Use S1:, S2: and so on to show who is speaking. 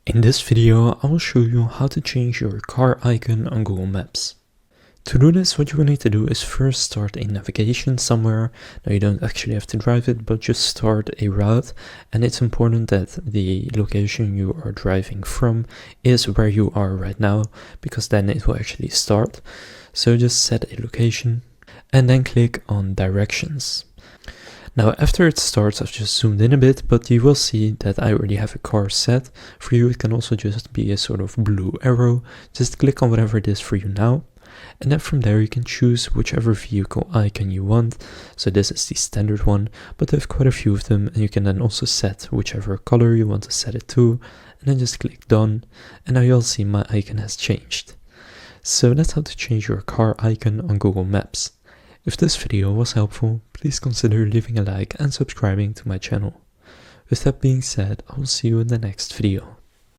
S1: In this video, I will show you how to change your car icon on Google Maps. To do this, what you will need to do is first start a navigation somewhere. Now you don't actually have to drive it, but just start a route, and it's important that the location you are driving from is where you are right now, because then it will actually start. So just set a location and then click on directions. Now after it starts, I've just zoomed in a bit, but you will see that I already have a car set. For you it can also just be a sort of blue arrow. Just click on whatever it is for you now. And then from there you can choose whichever vehicle icon you want. So this is the standard one, but I have quite a few of them, and you can then also set whichever color you want to set it to. And then just click done, and now you'll see my icon has changed. So that's how to change your car icon on Google Maps. If this video was helpful, please consider leaving a like and subscribing to my channel. With that being said, I will see you in the next video.